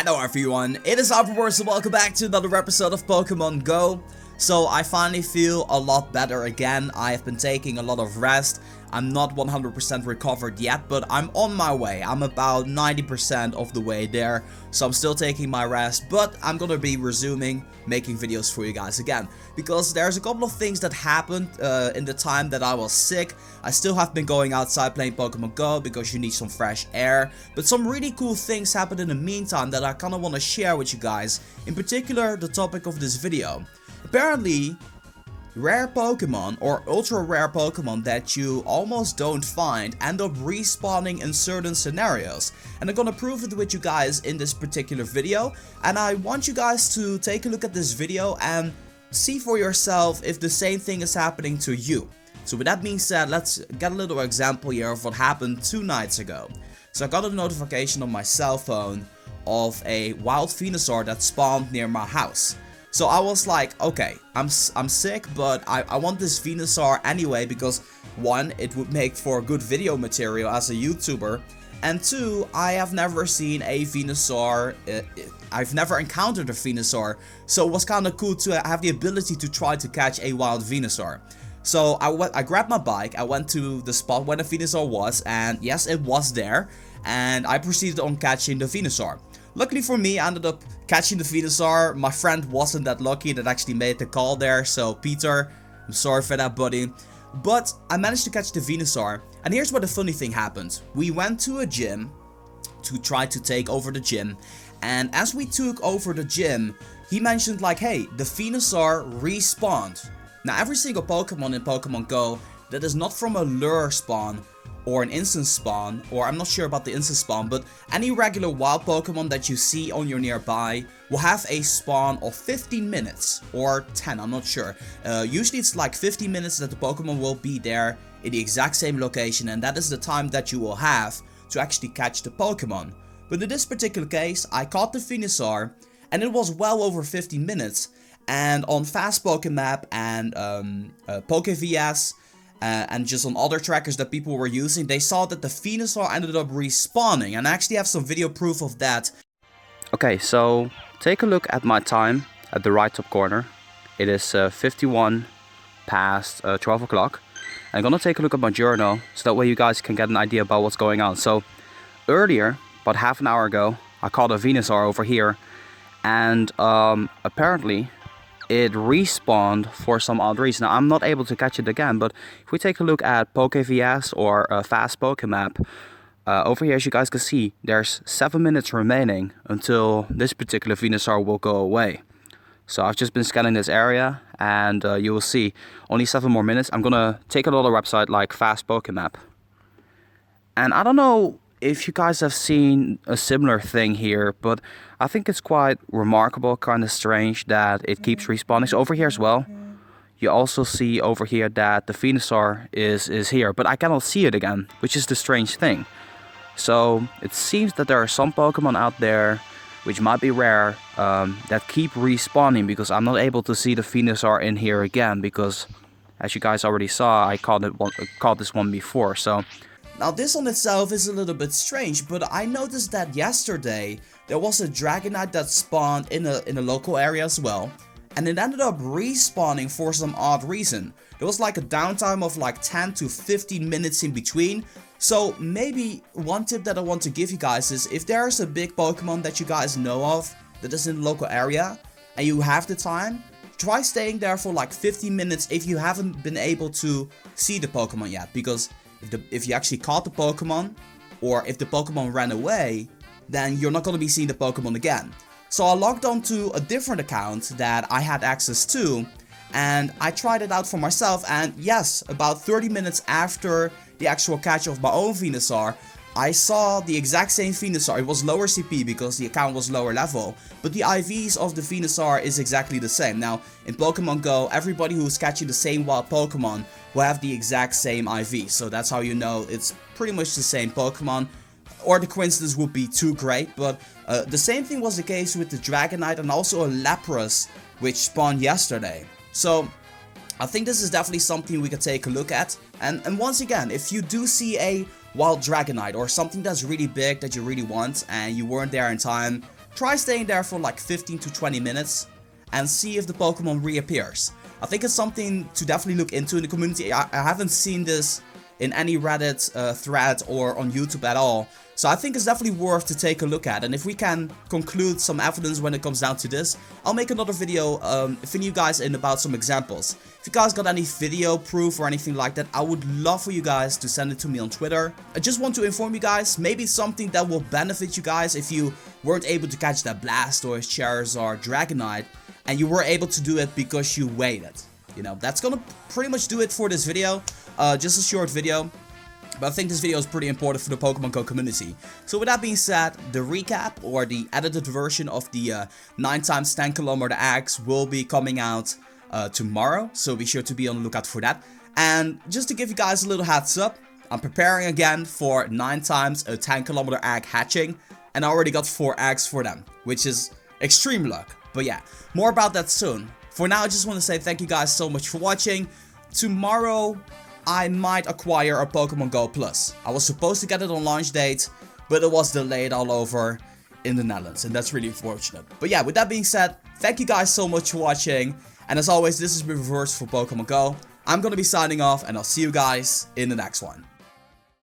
Hello everyone, it is Lapras and welcome back to another episode of Pokemon Go. So I finally feel a lot better again. I have been taking a lot of rest. I'm not 100% recovered yet, but I'm on my way. I'm about 90% of the way there. So I'm still taking my rest, but I'm gonna be resuming making videos for you guys again. Because there's a couple of things that happened in the time that I was sick. I still have been going outside playing Pokemon Go because you need some fresh air. But some really cool things happened in the meantime that I kinda wanna share with you guys. In particular, the topic of this video. Apparently, rare Pokemon or ultra rare Pokemon that you almost don't find end up respawning in certain scenarios. And I'm gonna prove it with you guys in this particular video. And I want you guys to take a look at this video and see for yourself if the same thing is happening to you. So with that being said, let's get a little example here of what happened 2 nights ago. So I got a notification on my cell phone of a wild Venusaur that spawned near my house. So I was like, okay, I'm sick, but I want this Venusaur anyway because 1, it would make for good video material as a YouTuber, and 2, I have never seen a Venusaur, I've never encountered a Venusaur, so it was kind of cool to have the ability to try to catch a wild Venusaur. So I grabbed my bike, I went to the spot where the Venusaur was, and yes, it was there, and I proceeded on catching the Venusaur. Luckily for me, I ended up catching the Venusaur. My friend wasn't that lucky that actually made the call there, so Peter, I'm sorry for that, buddy. But I managed to catch the Venusaur, and here's where the funny thing happened. We went to a gym to try to take over the gym, and as we took over the gym, he mentioned like, hey, the Venusaur respawned. Now every single Pokemon in Pokemon Go that is not from a lure spawn or an instant spawn, or I'm not sure about the instant spawn, but any regular wild Pokemon that you see on your nearby will have a spawn of 15 minutes, or 10, I'm not sure. Usually it's like 15 minutes that the Pokemon will be there in the exact same location, and that is the time that you will have to actually catch the Pokemon. But in this particular case, I caught the Venusaur, and it was well over 15 minutes, and on Fast Pokemap and POKEDEX, and just on other trackers that people were using, they saw that the Venusaur ended up respawning, and I actually have some video proof of that. Okay, so take a look at my time at the right top corner. It is 51 past 12 o'clock. I'm gonna take a look at my journal so that way you guys can get an idea about what's going on. So earlier, about half an hour ago, I caught a Venusaur over here, and apparently it respawned for some odd reason. Now, I'm not able to catch it again, but if we take a look at POKEDEX or Fast Pokemap, over here, as you guys can see, there's 7 minutes remaining until this particular Venusaur will go away. So I've just been scanning this area, and you will see only 7 more minutes. I'm gonna take another website like Fast Pokemap. And I don't know if you guys have seen a similar thing here, but I think it's quite remarkable, kind of strange that it keeps respawning. So over here as well, you also see over here that the Venusaur is here, but I cannot see it again, which is the strange thing. So it seems that there are some Pokemon out there, which might be rare, that keep respawning, because I'm not able to see the Venusaur in here again, because as you guys already saw, I caught this one before, so. Now this on itself is a little bit strange, but I noticed that yesterday there was a Dragonite that spawned in a local area as well, and it ended up respawning for some odd reason. There was like a downtime of like 10 to 15 minutes in between. So maybe one tip that I want to give you guys is, if there's a big Pokemon that you guys know of that is in the local area and you have the time, try staying there for like 15 minutes if you haven't been able to see the Pokemon yet, because if you actually caught the Pokemon, or if the Pokemon ran away, then you're not going to be seeing the Pokemon again. So I logged on to a different account that I had access to, and I tried it out for myself, and yes, about 30 minutes after the actual catch of my own Venusaur, I saw the exact same Venusaur. It was lower CP because the account was lower level, but the IVs of the Venusaur is exactly the same. Now, in Pokemon Go, everybody who's catching the same wild Pokemon will have the exact same IV, so that's how you know it's pretty much the same Pokemon, or the coincidence would be too great. But the same thing was the case with the Dragonite and also a Lapras, which spawned yesterday. So I think this is definitely something we could take a look at. And once again, if you do see a wild Dragonite or something that's really big that you really want and you weren't there in time, try staying there for like 15 to 20 minutes and see if the Pokemon reappears. I think it's something to definitely look into in the community. I haven't seen this in any Reddit thread or on YouTube at all. So I think it's definitely worth to take a look at. And if we can conclude some evidence when it comes down to this, I'll make another video filling you guys in about some examples. If you guys got any video proof or anything like that, I would love for you guys to send it to me on Twitter. I just want to inform you guys, maybe something that will benefit you guys if you weren't able to catch that Blastoise, Charizard, Dragonite, and you were able to do it because you waited. You know, that's gonna pretty much do it for this video. Just a short video. But I think this video is pretty important for the Pokemon Go community. So with that being said, the recap or the edited version of the 9x 10 kilometer eggs will be coming out tomorrow. So be sure to be on the lookout for that. And just to give you guys a little heads up, I'm preparing again for 9x a 10 kilometer egg hatching. And I already got 4 eggs for them, which is extreme luck. But yeah, more about that soon. For now, I just want to say thank you guys so much for watching. Tomorrow, I might acquire a Pokemon Go Plus. I was supposed to get it on launch date, but it was delayed all over in the Netherlands, and that's really unfortunate. But yeah, with that being said, thank you guys so much for watching, and as always, this has been Reverse for Pokemon Go. I'm gonna be signing off, and I'll see you guys in the next one.